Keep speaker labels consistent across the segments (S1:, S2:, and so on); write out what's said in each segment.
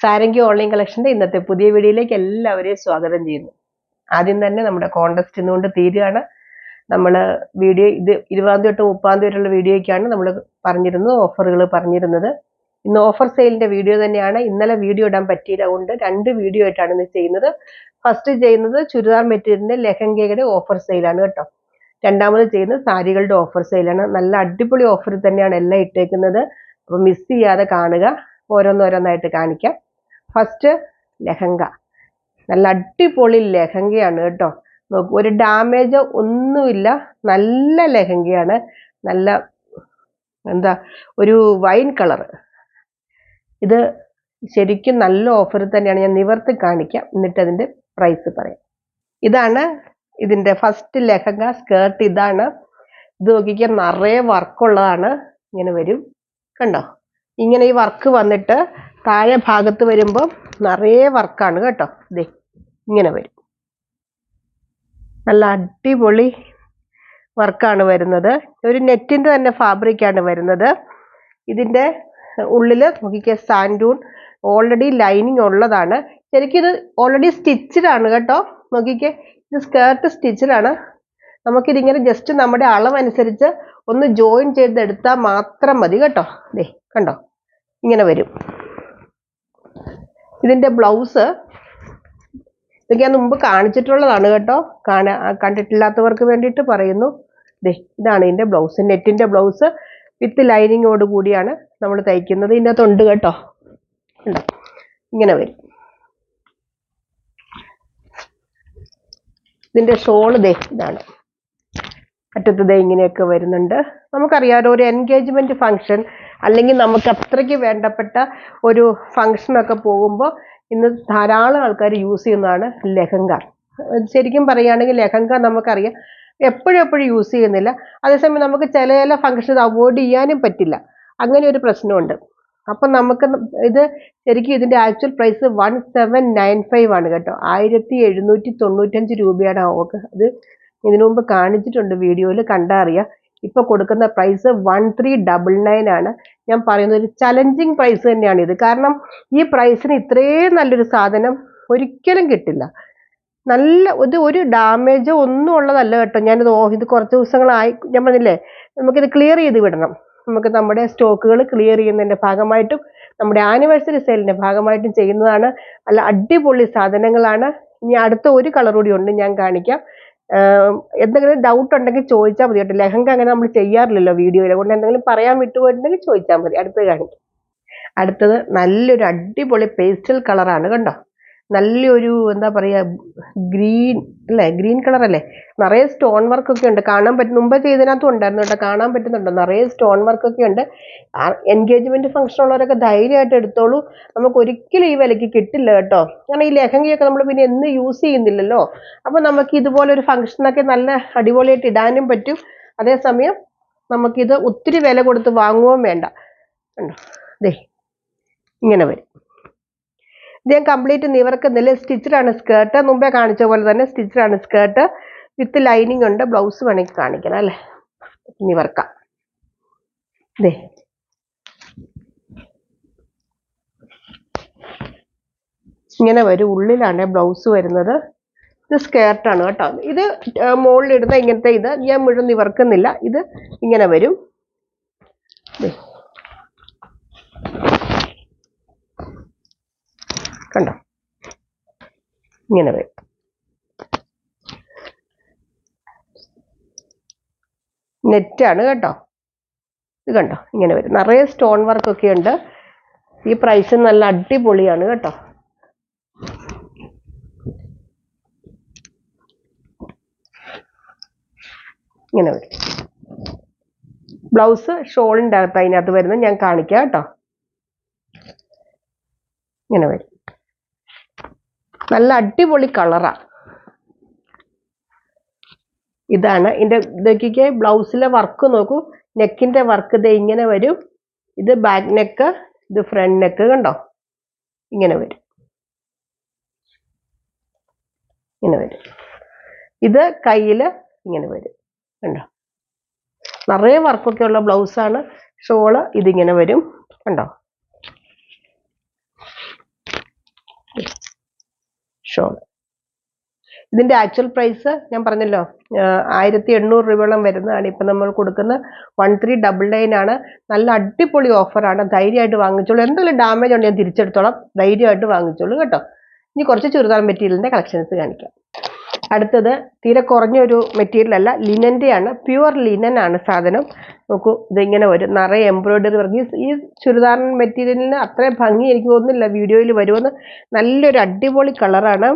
S1: Sarangi online കളക്ഷൻ്റെ ഇന്നത്തെ പുതിയ വീഡിയോയിലേക്ക് എല്ലാവരെയും സ്വാഗതം ചെയ്യുന്നു. ആദ്യം തന്നെ നമ്മുടെ കോൺടെസ്റ്റ് ഇന്നുകൊണ്ട് തീരുകയാണ്. നമ്മൾ വീഡിയോ ഇത് 20 തൊട്ട് 30 വരെയുള്ള വീഡിയോയ്ക്കാണ് നമ്മൾ ഓഫറുകൾ പറഞ്ഞിരുന്നത്. ഇന്ന് ഓഫർ സെയിലിൻ്റെ വീഡിയോ തന്നെയാണ്. ഇന്നലെ വീഡിയോ ഇടാൻ പറ്റിയില്ല, അതുകൊണ്ട് 2 വീഡിയോ ആയിട്ടാണ് ഇന്ന് ചെയ്യുന്നത്. ഫസ്റ്റ് ചെയ്യുന്നത് ചുരിദാർ മെറ്റീരിയലിൻ്റെ ലെഹങ്കയുടെ ഓഫർ സെയിലാണ് കേട്ടോ. രണ്ടാമത് ചെയ്യുന്നത് സാരികളുടെ ഓഫർ സെയിലാണ്. നല്ല അടിപൊളി ഓഫർ തന്നെയാണ് എല്ലാം ഇട്ടേക്കുന്നത്. അപ്പോൾ മിസ് ചെയ്യാതെ കാണുക. ഓരോന്നോരോന്നായിട്ട് കാണിക്കാം. ഫസ്റ്റ് ലെഹങ്ക, നല്ല അടിപൊളി ലെഹങ്കയാണ് കേട്ടോ. നോക്കൂ, ഒരു ഡാമേജ് ഒന്നുമില്ല, നല്ല ലെഹങ്കയാണ്. നല്ല എന്താ ഒരു വൈൻ കളർ. ഇത് ശരിക്കും നല്ല ഓഫർ തന്നെയാണ്. ഞാൻ നിവർത്തി കാണിക്കാം, എന്നിട്ട് അതിൻ്റെ പ്രൈസ് പറയാം. ഇതാണ് ഇതിൻ്റെ ഫസ്റ്റ് ലെഹങ്ക. സ്കേർട്ട് ഇതാണ്. ഇത് നോക്കിക്കാൻ നിറയെ വർക്കുള്ളതാണ്. ഇങ്ങനെ വരും, കണ്ടോ? ഇങ്ങനെ ഈ വർക്ക് വന്നിട്ട് താഴെ ഭാഗത്ത് വരുമ്പോൾ നിറയെ വർക്കാണ് കേട്ടോ. ദേ ഇങ്ങനെ വരും, നല്ല അടിപൊളി വർക്കാണ് വരുന്നത്. ഒരു നെറ്റിൻ്റെ തന്നെ ഫാബ്രിക്കാണ് വരുന്നത്. ഇതിൻ്റെ ഉള്ളിൽ നോക്കിക്കുക, സാൻഡൂൺ ഓൾറെഡി ലൈനിങ് ഉള്ളതാണ്. ശരിക്കും ഇത് ഓൾറെഡി സ്റ്റിച്ചഡാണ് കേട്ടോ. നോക്കിക്കേ, ഇത് സ്കേർട്ട് സ്റ്റിച്ചഡാണ്. നമുക്കിതിങ്ങനെ ജസ്റ്റ് നമ്മുടെ അളവനുസരിച്ച് ഒന്ന് ജോയിൻ ചെയ്തെടുത്താൽ മാത്രം മതി കേട്ടോ. ദേ കണ്ടോ, ഇങ്ങനെ വരും. ഇതിൻ്റെ ബ്ലൗസ് ഇതൊക്കെ ഞാൻ മുമ്പ് കാണിച്ചിട്ടുള്ളതാണ് കേട്ടോ. കണ്ടിട്ടില്ലാത്തവർക്ക് വേണ്ടിയിട്ട് പറയുന്നു. ദേ ഇതാണ് ഇതിൻ്റെ ബ്ലൗസ്. നെറ്റിൻ്റെ ബ്ലൗസ് വിത്ത് ലൈനിങ്ങോട് കൂടിയാണ് നമ്മൾ തയ്ക്കുന്നത്. ഇതിൻ്റെ അകത്തുണ്ട് കേട്ടോ. ഉണ്ടോ, ഇങ്ങനെ വരും. ഇതിൻ്റെ ഷോള് ദേ ഇതാണ്. അറ്റത്ത് ദേ ഇങ്ങനെയൊക്കെ വരുന്നുണ്ട്. നമുക്കറിയാമല്ലോ, ഒരു എൻഗേജ്മെൻറ്റ് ഫങ്ഷൻ അല്ലെങ്കിൽ നമുക്ക് അത്രയ്ക്ക് വേണ്ടപ്പെട്ട ഒരു ഫങ്ഷനൊക്കെ പോകുമ്പോൾ ഇന്ന് ധാരാളം ആൾക്കാർ യൂസ് ചെയ്യുന്നതാണ് ലെഹങ്ക. ശരിക്കും പറയുകയാണെങ്കിൽ ലെഹങ്ക നമുക്കറിയാം എപ്പോഴും യൂസ് ചെയ്യുന്നില്ല. അതേസമയം നമുക്ക് ചില ഫങ്ഷൻ അവോയ്ഡ് ചെയ്യാനും പറ്റില്ല. അങ്ങനെ ഒരു പ്രശ്നമുണ്ട്. അപ്പം നമുക്ക് ഇത് ശരിക്കും ഇതിൻ്റെ ആക്ച്വൽ പ്രൈസ് 1795 ആണ് കേട്ടോ. 1795 രൂപയാണ് അവർക്ക്. അത് ഇതിനു മുമ്പ് കാണിച്ചിട്ടുണ്ട് വീഡിയോയിൽ, കണ്ടാൽ അറിയാം. ഇപ്പോൾ കൊടുക്കുന്ന പ്രൈസ് 1399 ആണ്. ഞാൻ പറയുന്നത് ഒരു ചലഞ്ചിങ് പ്രൈസ് തന്നെയാണ് ഇത്. കാരണം ഈ പ്രൈസിന് ഇത്രയും നല്ലൊരു സാധനം ഒരിക്കലും കിട്ടില്ല. നല്ല ഒരു ഡാമേജോ ഒന്നും ഉള്ളതല്ല കേട്ടോ. ഇത് കുറച്ച് ദിവസങ്ങളായി, ഞാൻ പറഞ്ഞില്ലേ, നമുക്കിത് ക്ലിയർ ചെയ്ത് വിടണം. നമുക്ക് നമ്മുടെ സ്റ്റോക്കുകൾ ക്ലിയർ ചെയ്യുന്നതിൻ്റെ ഭാഗമായിട്ടും നമ്മുടെ ആനിവേഴ്സറി സെയിലിൻ്റെ ഭാഗമായിട്ടും ചെയ്യുന്നതാണ്. നല്ല അടിപൊളി സാധനങ്ങളാണ്. ഇനി അടുത്ത ഒരു കളർ കൂടി ഉണ്ട്, ഞാൻ കാണിക്കാം. എന്തെങ്കിലും ഡൗട്ട് ഉണ്ടെങ്കിൽ ചോദിച്ചാൽ മതി കേട്ടോ. ലെഹങ്ക അങ്ങനെ നമ്മൾ ചെയ്യാറില്ലല്ലോ വീഡിയോയിൽ, അതുകൊണ്ട് എന്തെങ്കിലും പറയാൻ വിട്ടുപോയിട്ടുണ്ടെങ്കിൽ ചോദിച്ചാൽ മതി. അടുത്തത് കാണിക്കാം. അടുത്തത് നല്ലൊരു അടിപൊളി പേസ്റ്റൽ കളറാണ് കണ്ടോ. നല്ലൊരു എന്താ പറയുക, ഗ്രീൻ അല്ലേ, ഗ്രീൻ കളർ അല്ലേ. നിറയെ സ്റ്റോൺ വർക്കൊക്കെ ഉണ്ട്. കാണാൻ പറ്റും, മുമ്പ് ചെയ്തതിനകത്തും ഉണ്ടായിരുന്നു കേട്ടോ. കാണാൻ പറ്റുന്നുണ്ടോ, നിറയെ സ്റ്റോൺ വർക്കൊക്കെ ഉണ്ട്. എൻഗേജ്മെൻറ്റ് ഫംഗ്ഷൻ ഉള്ളവരൊക്കെ ധൈര്യമായിട്ട് എടുത്തോളൂ. നമുക്ക് ഒരിക്കലും ഈ വിലയ്ക്ക് കിട്ടില്ല കേട്ടോ. കാരണം ഈ ലെഹങ്കയൊക്കെ നമ്മൾ പിന്നെ എന്ന് യൂസ് ചെയ്യുന്നില്ലല്ലോ. അപ്പോൾ നമുക്ക് ഇതുപോലൊരു ഫംഗ്ഷനൊക്കെ നല്ല അടിപൊളിയായിട്ട് ഇടാനും പറ്റും. അതേസമയം നമുക്കിത് ഒത്തിരി വില കൊടുത്ത് വാങ്ങുകയും വേണ്ട. കണ്ടോ, ദേ ഇങ്ങനെ വരും. ഇത് ഞാൻ കംപ്ലീറ്റ് നിവർക്കുന്നില്ല, സ്റ്റിച്ചഡാണ് സ്കേർട്ട്. മുമ്പേ കാണിച്ച പോലെ തന്നെ സ്റ്റിച്ചഡാണ് സ്കേർട്ട്. വിത്ത് ലൈനിങ് ഉണ്ട്. ബ്ലൗസ് വേണമെങ്കിൽ കാണിക്കണം അല്ലേ, നിവർക്കാം. ദേ ഇങ്ങനെ വരും. ഉള്ളിലാണ് ബ്ലൗസ് വരുന്നത്. ഇത് സ്കേർട്ടാണ് കേട്ടോ. ഇത് മുകളിലിടുന്ന ഇങ്ങനത്തെ ഇത് ഞാൻ മുഴുവൻ നിവർക്കുന്നില്ല. ഇത് ഇങ്ങനെ വരും. കണ്ടോ, ഇങ്ങനെ വരും. നെറ്റാണ് കേട്ടോ. ഇത് കണ്ടോ, ഇങ്ങനെ വരും. നിറയെ സ്റ്റോൺ വർക്കൊക്കെ ഉണ്ട്. ഈ പ്രൈസ് നല്ല അടിപൊളിയാണ് കേട്ടോ. ഇങ്ങനെ വരും. ബ്ലൗസ് ഷോളിൻ്റെ അകത്ത് അതിനകത്ത് വരുന്നത് ഞാൻ കാണിക്കാം കേട്ടോ. ഇങ്ങനെ വരും. നല്ല അടിപൊളി കളറാണ്. ഇതാണ് ഇതൊക്കെ ബ്ലൗസിലെ വർക്ക് നോക്കൂ. നെക്കിൻ്റെ വർക്ക് ഇത് ഇങ്ങനെ വരും. ഇത് ബാക്ക് നെക്ക്, ഇത് ഫ്രണ്ട് നെക്ക്. കണ്ടോ, ഇങ്ങനെ വരും. ഇങ്ങനെ വരും. ഇത് കയ്യിൽ ഇങ്ങനെ വരും. കണ്ടോ, നിറയെ വർക്കൊക്കെ ഉള്ള ബ്ലൗസാണ്. ഷോള് ഇതിങ്ങനെ വരും. കണ്ടോ, ഇതിൻ്റെ ആക്ച്വൽ പ്രൈസ് ഞാൻ പറഞ്ഞല്ലോ 1800 രൂപയോളം വരുന്നതാണ്. ഇപ്പം നമ്മൾ കൊടുക്കുന്ന 1399 ആണ്. നല്ല അടിപൊളി ഓഫറാണ്. ധൈര്യമായിട്ട് വാങ്ങിച്ചോളൂ. എന്തെങ്കിലും ഡാമേജ് ഉണ്ടെങ്കിൽ ഞാൻ തിരിച്ചെടുത്തോളാം. ധൈര്യമായിട്ട് വാങ്ങിച്ചോളൂ കേട്ടോ. ഇനി കുറച്ച് ചുരിദാർ മെറ്റീരിയലിൻ്റെ കളക്ഷൻസ് കാണിക്കാം. അടുത്തത് തീരെ കുറഞ്ഞൊരു മെറ്റീരിയൽ അല്ല, ലിനൻ്റെയാണ്. പ്യുവർ ലിനൻ ആണ് സാധനം. നോക്കൂ, ഇതിങ്ങനെ വരും, നിറയെ എംബ്രോയിഡറി വർക്ക്. ഈ ചുരിദാർ മെറ്റീരിയലിന് അത്രയും ഭംഗി എനിക്ക് തോന്നുന്നില്ല വീഡിയോയിൽ വരുമെന്ന്. നല്ലൊരു അടിപൊളി കളറാണ്.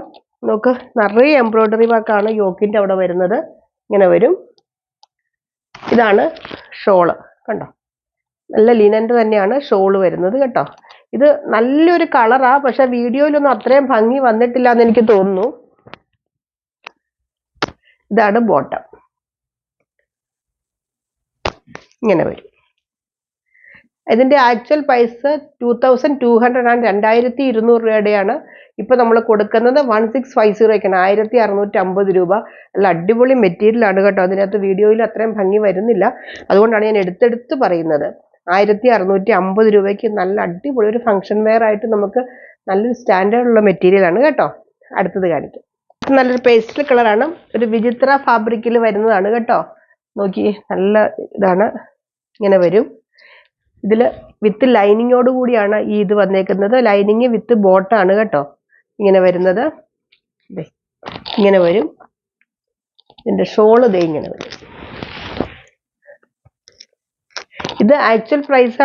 S1: നോക്ക്, നിറയെ എംബ്രോയിഡറി വർക്കാണ് യോക്കിൻ്റെ അവിടെ വരുന്നത്. ഇങ്ങനെ വരും. ഇതാണ് ഷോള്, കണ്ടോ? നല്ല ലിനൻ്റെ തന്നെയാണ് ഷോള് വരുന്നത് കേട്ടോ. ഇത് നല്ലൊരു കളറാ, പക്ഷെ വീഡിയോയിലൊന്നും അത്രയും ഭംഗി വന്നിട്ടില്ല എന്ന് എനിക്ക് തോന്നുന്നു. ഇതാണ് ബോട്ടം, ഇങ്ങനെ വരും. ഇതിൻ്റെ ആക്ച്വൽ പ്രൈസ് 2200 ആണ്, 2200 രൂപയുടെയാണ്. ഇപ്പം നമ്മൾ കൊടുക്കുന്നത് 1650 1650 രൂപ. നല്ല അടിപൊളി മെറ്റീരിയലാണ് കേട്ടോ. അതിനകത്ത് വീഡിയോയിൽ അത്രയും ഭംഗി വരുന്നില്ല, അതുകൊണ്ടാണ് ഞാൻ എടുത്തെടുത്ത് പറയുന്നത്. 1650 രൂപയ്ക്ക് നല്ല അടിപൊളി ഒരു ഫംഗ്ഷൻ വെയർ ആയിട്ട് നമുക്ക് നല്ലൊരു സ്റ്റാൻഡേർഡുള്ള മെറ്റീരിയലാണ് കേട്ടോ. അടുത്തത് കാണിക്കാം. നല്ലൊരു പേസ്റ്റൽ കളറാണ്, ഒരു വിചിത്ര ഫാബ്രിക്കിൽ വരുന്നതാണ് കേട്ടോ. നോക്കി, നല്ല ഇതാണ്, ഇങ്ങനെ വരും. ഇതിൽ വിത്ത് ലൈനിങ്ങോട് കൂടിയാണ് ഈ ഇത് വന്നേക്കുന്നത്. ലൈനിങ് വിത്ത് ബോട്ടാണ് കേട്ടോ ഇങ്ങനെ വരുന്നത്. ഇങ്ങനെ വരും. ഇതിൻ്റെ ഷോള് ദേ ഇങ്ങനെ വരും. ഇത് ആക്ച്വൽ പ്രൈസ്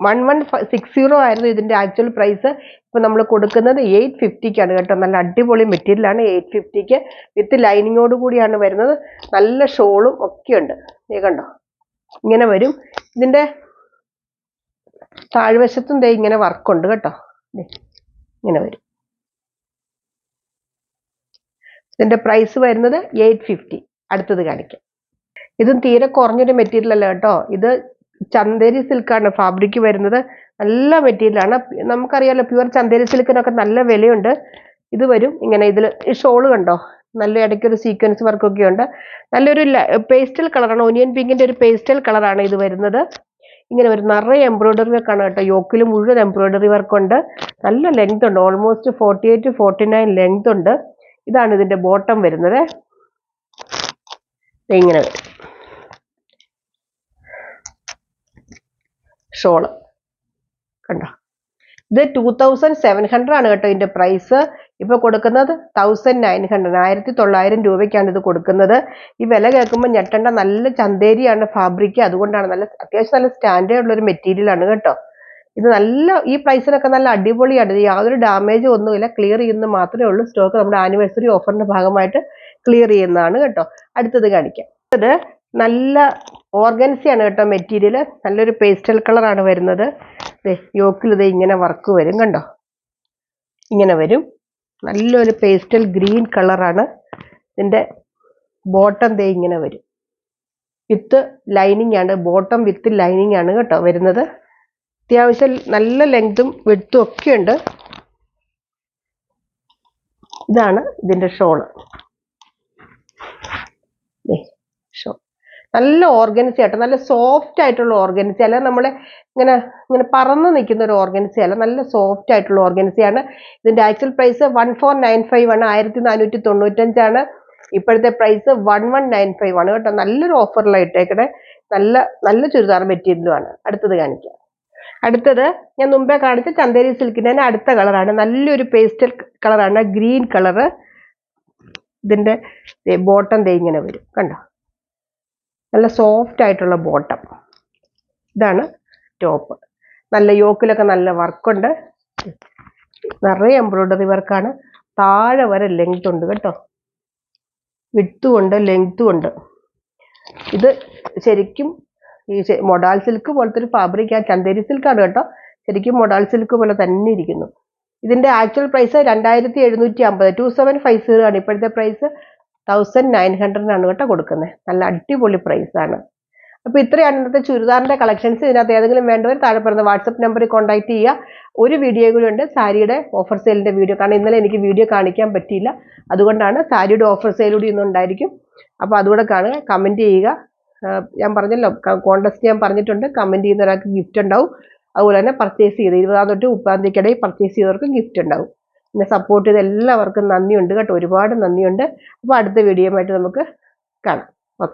S1: 1160 ആയിരുന്നു ഇതിൻ്റെ ആക്ച്വൽ പ്രൈസ്. ഇപ്പം നമ്മൾ കൊടുക്കുന്നത് 850ക്കാണ് കേട്ടോ. നല്ല അടിപൊളി മെറ്റീരിയലാണ്. 850ക്ക് വിത്ത് ലൈനിങ്ങോട് കൂടിയാണ് വരുന്നത്. നല്ല ഷോളും ഒക്കെ ഉണ്ട്. കണ്ടോ, ഇങ്ങനെ വരും. ഇതിൻ്റെ താഴ്വശത്തും ദേ ഇങ്ങനെ വർക്കുണ്ട് കേട്ടോ. ഇങ്ങനെ വരും. ഇതിൻ്റെ പ്രൈസ് വരുന്നത് 850. അടുത്തത് കാണിക്കാം. ഇതും തീരെ കുറഞ്ഞൊരു മെറ്റീരിയൽ അല്ല കേട്ടോ. ഇത് ചന്തേരി സിൽക്കാണ് ഫാബ്രിക് വരുന്നത്. നല്ല മെറ്റീരിയലാണ്. നമുക്കറിയാലോ, പ്യുവർ ചന്തേരി സിൽക്കിനൊക്കെ നല്ല വിലയുണ്ട്. ഇത് വരും ഇങ്ങനെ. ഇതിൽ ഈ ഷോള് കണ്ടോ, നല്ല ഇടയ്ക്കൊരു സീക്വൻസ് വർക്കൊക്കെ ഉണ്ട്. നല്ലൊരു പേസ്റ്റൽ കളറാണ്, ഒനിയൻ പിങ്കിൻ്റെ ഒരു പേസ്റ്റൽ കളറാണ് ഇത് വരുന്നത്. ഇങ്ങനെ വരും. നിറയെ എംബ്രോയിഡറി വർക്കാണ് കേട്ടോ. യോക്കിൽ മുഴുവൻ എംബ്രോയിഡറി വർക്കുണ്ട്. നല്ല ലെങ്ത് ഉണ്ട്, ഓൾമോസ്റ്റ് 48 49 ലെങ്ത് ഉണ്ട്. ഇതാണ് ഇതിൻ്റെ ബോട്ടം വരുന്നത്. ഇങ്ങനെ വരും ഷോള്, കണ്ടോ. ഇത് 2700 ആണ് കേട്ടോ ഇതിൻ്റെ പ്രൈസ്. ഇപ്പോൾ കൊടുക്കുന്നത് 1900 1900 രൂപയ്ക്കാണ് ഇത് കൊടുക്കുന്നത്. ഈ വില കേൾക്കുമ്പോൾ ഞെട്ടേണ്ട. നല്ല ചന്തേരിയാണ് ഫാബ്രിക്, അതുകൊണ്ടാണ് നല്ല അത്യാവശ്യം നല്ല സ്റ്റാൻഡേർഡ് ഉള്ളൊരു മെറ്റീരിയലാണ് കേട്ടോ. ഇത് നല്ല ഈ പ്രൈസിനൊക്കെ നല്ല അടിപൊളിയാണ്. ഇത് യാതൊരു ഡാമേജും ഒന്നുമില്ല. ക്ലിയർ ചെയ്യുന്നത് മാത്രമേ ഉള്ളൂ. സ്റ്റോക്ക് നമ്മുടെ ആനിവേഴ്സറി ഓഫറിൻ്റെ ഭാഗമായിട്ട് ക്ലിയർ ചെയ്യുന്നതാണ് കേട്ടോ. അടുത്തത് കാണിക്കാം. ഇത് നല്ല ഓർഗൻസിയാണ് കേട്ടോ മെറ്റീരിയൽ. നല്ലൊരു പേസ്റ്റൽ കളറാണ് വരുന്നത്. യോക്കിൽ ഇത് ഇങ്ങനെ വർക്ക് വരും, കണ്ടോ, ഇങ്ങനെ വരും. നല്ലൊരു പേസ്റ്റൽ ഗ്രീൻ കളറാണ്. ഇതിൻ്റെ ബോട്ടം ദേ ഇങ്ങനെ വരും. വിത്ത് ലൈനിങ് ആണ്, ബോട്ടം വിത്ത് ലൈനിങ് ആണ് കേട്ടോ വരുന്നത്. അത്യാവശ്യം നല്ല ലെങ്തും വിഡ്ത്തും ഒക്കെ ഉണ്ട്. ഇതാണ് ഇതിൻ്റെ ഷോള്. ഷോ നല്ല ഓർഗൻസി ആട്ടോ, നല്ല സോഫ്റ്റ് ആയിട്ടുള്ള ഓർഗൻസി അല്ല, നമ്മളെ ഇങ്ങനെ ഇങ്ങനെ പറന്ന് നിൽക്കുന്ന ഒരു ഓർഗൻസി അല്ല, നല്ല സോഫ്റ്റ് ആയിട്ടുള്ള ഓർഗൻസിയാണ്. ഇതിൻ്റെ ആക്ച്വൽ പ്രൈസ് 1495 ആണ്, 1495 ആണ്. ഇപ്പോഴത്തെ പ്രൈസ് 1195 ആണ് കേട്ടോ. നല്ലൊരു ഓഫറിലാണ് ഇട്ടേക്കണേ. നല്ല നല്ല ചുരിദാർ മെറ്റീരിയലുമാണ്. അടുത്തത് കാണിക്കാം. അടുത്തത് ഞാൻ മുമ്പേ കാണിച്ച ചന്തേരി സിൽക്കിൻ്റെ തന്നെ അടുത്ത കളറാണ്. നല്ലൊരു പേസ്റ്റൽ കളറാണ്, ഗ്രീൻ കളറ്. ഇതിൻ്റെ ബോട്ടം ദേ ഇങ്ങനെ വരും, കണ്ടോ, നല്ല സോഫ്റ്റ് ആയിട്ടുള്ള ബോട്ടം. ഇതാണ് ടോപ്പ്. നല്ല യോക്കിലൊക്കെ നല്ല വർക്കുണ്ട്. നിറയെ എംബ്രോയിഡറി വർക്കാണ്. താഴെ വരെ ലെങ്ത് ഉണ്ട് കേട്ടോ. വിഡ്ത്തും ഉണ്ട്, ലെങ്ത്തും ഉണ്ട്. ഇത് ശരിക്കും ഈ മൊഡാൾ സിൽക്ക് പോലത്തെ ഒരു ഫാബ്രിക്. ചന്തേരി സിൽക്കാണ് കേട്ടോ. ശരിക്കും മൊഡാൾ സിൽക്ക് പോലെ തന്നെ ഇരിക്കുന്നു. ഇതിൻ്റെ ആക്ച്വൽ പ്രൈസ് 2750 2750 ആണ്. ഇപ്പോഴത്തെ പ്രൈസ് 1900 കേട്ടോ കൊടുക്കുന്നത്. നല്ല അടിപൊളി പ്രൈസാണ്. അപ്പോൾ ഇത്രയാണ് ഇന്നത്തെ ചുരിദാറിൻ്റെ കളക്ഷൻസ്. ഇതിനകത്ത് ഏതെങ്കിലും വേണ്ടവർ താഴെ പറയുന്ന വാട്സപ്പ് നമ്പറിൽ കോൺടാക്ട് ചെയ്യുക. ഒരു വീഡിയോ കൂടി ഉണ്ട്, സാരിയുടെ ഓഫർ സെയിലിൻ്റെ വീഡിയോ. കാരണം ഇന്നലെ എനിക്ക് വീഡിയോ കാണിക്കാൻ പറ്റിയില്ല, അതുകൊണ്ടാണ്. സാരിയുടെ ഓഫർ സെയിൽ കൂടി ഇന്ന് ഉണ്ടായിരിക്കും. അപ്പോൾ അതുകൂടെ കാണുക, കമൻറ്റ് ചെയ്യുക. ഞാൻ പറഞ്ഞല്ലോ, കോൺടെസ്റ്റ് ഞാൻ പറഞ്ഞിട്ടുണ്ട്. കമൻറ്റ് ചെയ്യുന്ന ഒരാൾക്ക് ഗിഫ്റ്റ് ഉണ്ടാവും. അതുപോലെ തന്നെ പർച്ചേസ് ചെയ്ത് 20 തൊട്ട് 30 തീയതിക്കിടയിൽ പർച്ചേസ് ചെയ്തവർക്ക് ഗിഫ്റ്റ് ഉണ്ടാവും. എന്നെ സപ്പോർട്ട് ചെയ്ത എല്ലാവർക്കും നന്ദിയുണ്ട് കേട്ടോ, ഒരുപാട് നന്ദിയുണ്ട്. അപ്പോൾ അടുത്ത വീഡിയോയുമായിട്ട് നമുക്ക് കാണാം.